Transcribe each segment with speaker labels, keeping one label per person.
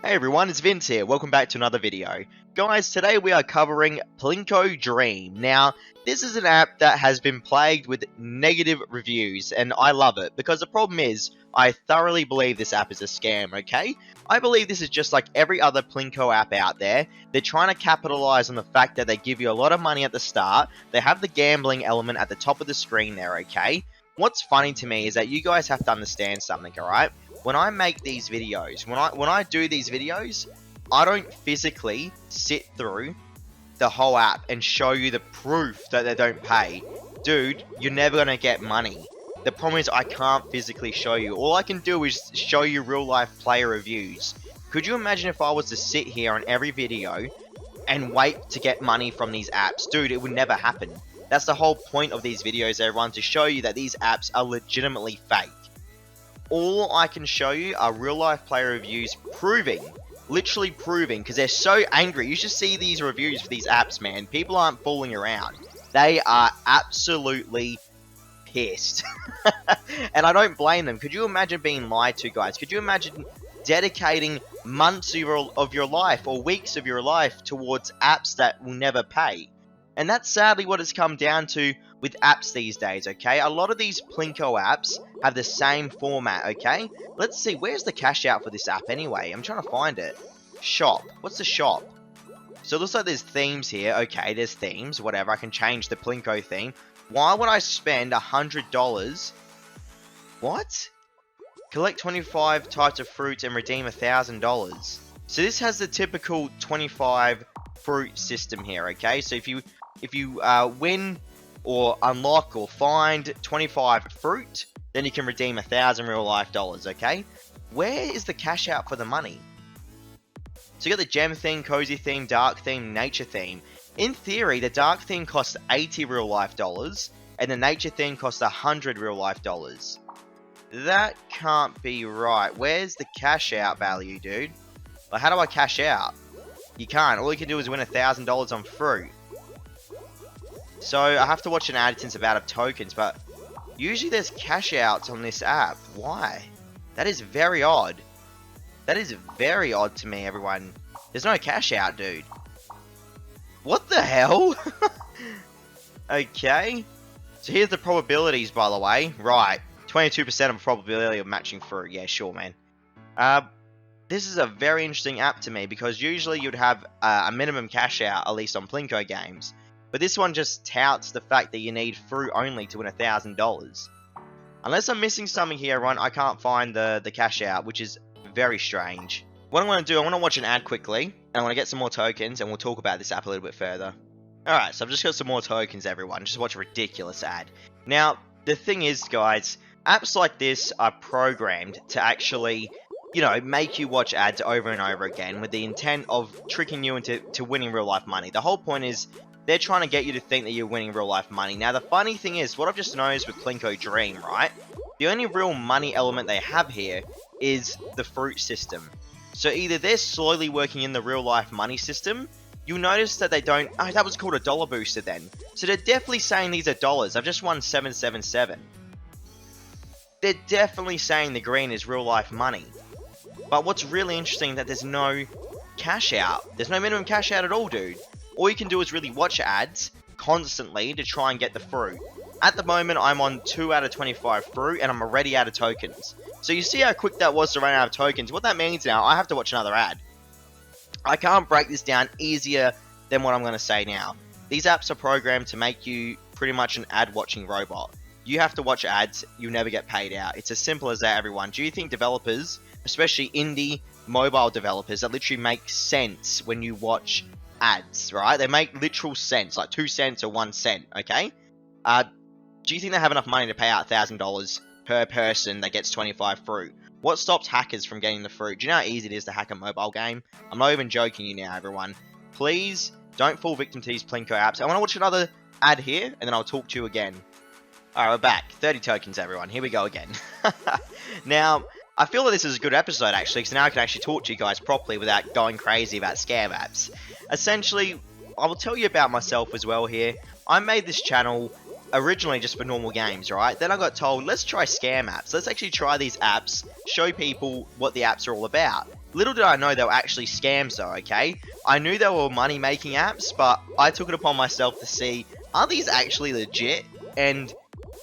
Speaker 1: Hey everyone, it's Vince here. Welcome back to another video. Guys, today we are covering Plinko Dream. Now, this is an app that has been plagued with negative reviews, and I love it, because the problem is, I thoroughly believe this app is a scam, okay? I believe this is just like every other Plinko app out there. They're trying to capitalize on the fact that they give you a lot of money at the start. They have the gambling element at the top of the screen there, okay? What's funny to me is that you guys have to understand something, alright? When I make these videos, when I do these videos, I don't physically sit through the whole app and show you the proof that they don't pay. Dude, you're never gonna get money. The problem is I can't physically show you. All I can do is show you real life player reviews. Could you imagine if I was to sit here on every video and wait to get money from these apps? Dude, it would never happen. That's the whole point of these videos, everyone, to show you that these apps are legitimately fake. All I can show you are real life player reviews proving, literally proving, because they're so angry. You should see these reviews for these apps, man. People aren't fooling around. They are absolutely pissed. And I don't blame them. Could you imagine being lied to, guys? Could you imagine dedicating months of your life or weeks of your life towards apps that will never pay? And that's sadly what it's come down to with apps these days, okay? A lot of these Plinko apps have the same format, okay? Let's see, where's the cash out for this app anyway? I'm trying to find it. Shop. What's the shop? So it looks like there's themes here. Okay, there's themes, whatever. I can change the Plinko theme. Why would I spend $100? What? Collect 25 types of fruits and redeem $1,000. So this has the typical 25 fruit system here, okay? So if you win or unlock or find 25 fruit, then you can redeem 1,000 real life dollars, okay? Where is the cash out for the money? So you got the gem theme, cozy theme, dark theme, nature theme. In theory, the dark theme costs 80 real life dollars, and the nature theme costs 100 real life dollars. That can't be right. Where's the cash out value, dude? Like, how do I cash out? You can't. All you can do is win $1,000 on fruit. So I have to watch an ad since I'm out of tokens, but usually there's cash outs on this app. Why? That is very odd. That is very odd to me, everyone. There's no cash out, dude. What the hell? Okay. So here's the probabilities, by the way. Right. 22% of probability of matching fruit. Yeah, sure, man. This is a very interesting app to me, because usually you'd have a minimum cash out, at least on Plinko games. But this one just touts the fact that you need fruit only to win $1,000. Unless I'm missing something here, everyone, I can't find the cash out, which is very strange. What I'm going to do, I want to watch an ad quickly, and I want to get some more tokens, and we'll talk about this app a little bit further. Alright, so I've just got some more tokens, everyone. Just watch a ridiculous ad. Now, the thing is, guys, apps like this are programmed to actually, you know, make you watch ads over and over again with the intent of tricking you into winning real life money. The whole point is they're trying to get you to think that you're winning real life money. Now, the funny thing is, what I've just noticed with Plinko Dream, right? The only real money element they have here is the fruit system. So either they're slowly working in the real life money system. You'll notice that they don't... Oh, that was called a dollar booster then. So they're definitely saying these are dollars. I've just won 777. They're definitely saying the green is real life money. But what's really interesting is that there's no cash out. There's no minimum cash out at all, dude. All you can do is really watch ads constantly to try and get the fruit. At the moment, I'm on 2 out of 25 fruit, and I'm already out of tokens. So you see how quick that was to run out of tokens. What that means now, I have to watch another ad. I can't break this down easier than what I'm going to say now. These apps are programmed to make you pretty much an ad-watching robot. You have to watch ads, you never get paid out. It's as simple as that, everyone. Do you think developers, especially indie mobile developers, that literally make sense when you watch ads, right? They make literal sense, like 2 cents or 1 cent, okay? Do you think they have enough money to pay out $1,000 per person that gets 25 fruit? What stops hackers from getting the fruit? Do you know how easy it is to hack a mobile game? I'm not even joking you now, everyone. Please don't fall victim to these Plinko apps. I want to watch another ad here, and then I'll talk to you again. Alright, we're back. 30 tokens, everyone. Here we go again. Now, I feel that this is a good episode, actually, because now I can actually talk to you guys properly without going crazy about scam apps. Essentially, I will tell you about myself as well here. I made this channel originally just for normal games, right? Then I got told, let's try scam apps. Let's actually try these apps, show people what the apps are all about. Little did I know they were actually scams though, okay? I knew they were money-making apps, but I took it upon myself to see, are these actually legit? And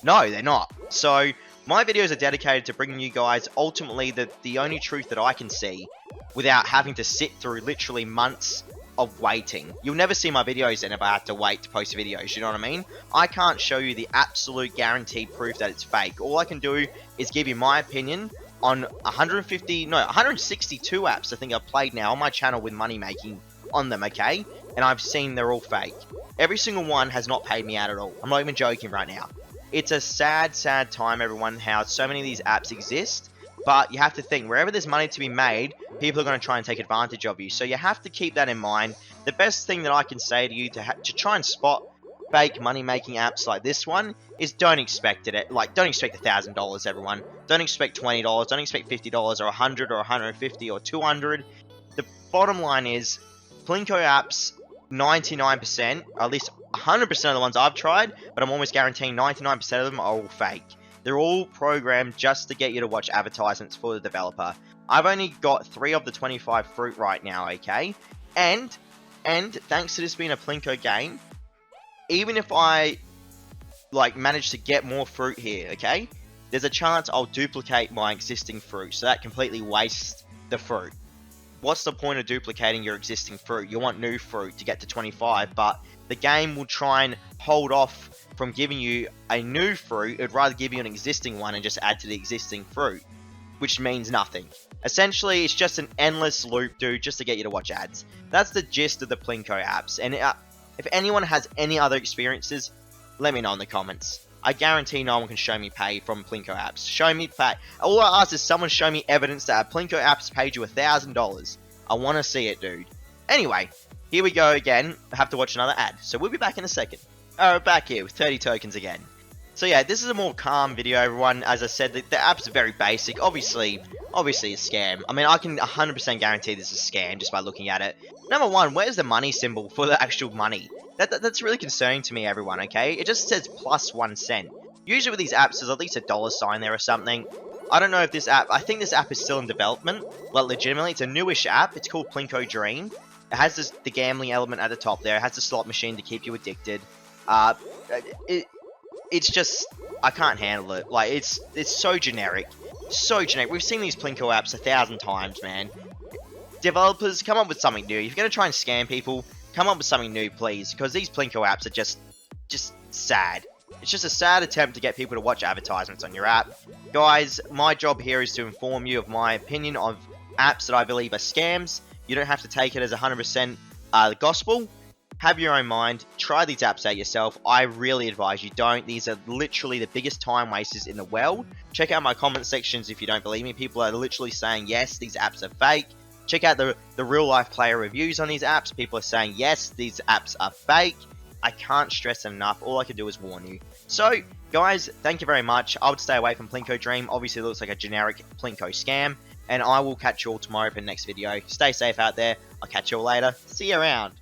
Speaker 1: no, they're not. So, my videos are dedicated to bringing you guys ultimately the only truth that I can see without having to sit through literally months of waiting. You'll never see my videos and if I have to wait to post videos, you know what I mean? I can't show you the absolute guaranteed proof that it's fake. All I can do is give you my opinion on 162 apps I think I've played now on my channel with money making on them, okay? And I've seen they're all fake. Every single one has not paid me out at all. I'm not even joking right now. It's a sad, sad time, everyone, how so many of these apps exist. But you have to think, wherever there's money to be made, people are going to try and take advantage of you. So you have to keep that in mind. The best thing that I can say to you to try and spot fake money-making apps like this one is don't expect it. Like, don't expect $1,000, everyone. Don't expect $20. Don't expect $50 or $100 or $150 or $200. The bottom line is, Plinko apps, 99%, or at least 100% of the ones I've tried, but I'm almost guaranteeing 99% of them are all fake. They're all programmed just to get you to watch advertisements for the developer. I've only got 3 of the 25 fruit right now, okay? And thanks to this being a Plinko game, even if I manage to get more fruit here, okay? There's a chance I'll duplicate my existing fruit, so that completely wastes the fruit. What's the point of duplicating your existing fruit? You want new fruit to get to 25, but the game will try and hold off from giving you a new fruit. It'd rather give you an existing one and just add to the existing fruit, which means nothing. Essentially, it's just an endless loop, dude, just to get you to watch ads. That's the gist of the Plinko apps, and if anyone has any other experiences, let me know in the comments. I guarantee no one can show me pay from Plinko apps. Show me pay. All I ask is someone show me evidence that Plinko apps paid you $1,000. I want to see it, dude. Anyway, here we go again. I have to watch another ad, so we'll be back in a second. Back here with 30 tokens again. So yeah, this is a more calm video, everyone. As I said, the app's very basic. Obviously a scam. I mean, I can 100% guarantee this is a scam just by looking at it. Number one, where's the money symbol for the actual money? That's really concerning to me, everyone, okay? It just says +1 cent. Usually with these apps, there's at least a $sign there or something. I don't know if this app, I think this app is still in development. Like, legitimately, it's a newish app. It's called Plinko Dream. It has the gambling element at the top there. It has the slot machine to keep you addicted. It's just, I can't handle it. Like, it's so generic. So generic. We've seen these Plinko apps 1,000 times, man. Developers, come up with something new. If you're going to try and scam people, come up with something new, please. Because these Plinko apps are just sad. It's just a sad attempt to get people to watch advertisements on your app. Guys, my job here is to inform you of my opinion of apps that I believe are scams. You don't have to take it as 100% the gospel. Have your own mind. Try these apps out yourself. I really advise you don't. These are literally the biggest time wasters in the world. Check out my comment sections if you don't believe me. People are literally saying, yes, these apps are fake. Check out the real life player reviews on these apps. People are saying, yes, these apps are fake. I can't stress enough. All I can do is warn you. So, guys, thank you very much. I would stay away from Plinko Dream. Obviously, it looks like a generic Plinko scam. And I will catch you all tomorrow for the next video. Stay safe out there. I'll catch you all later. See you around.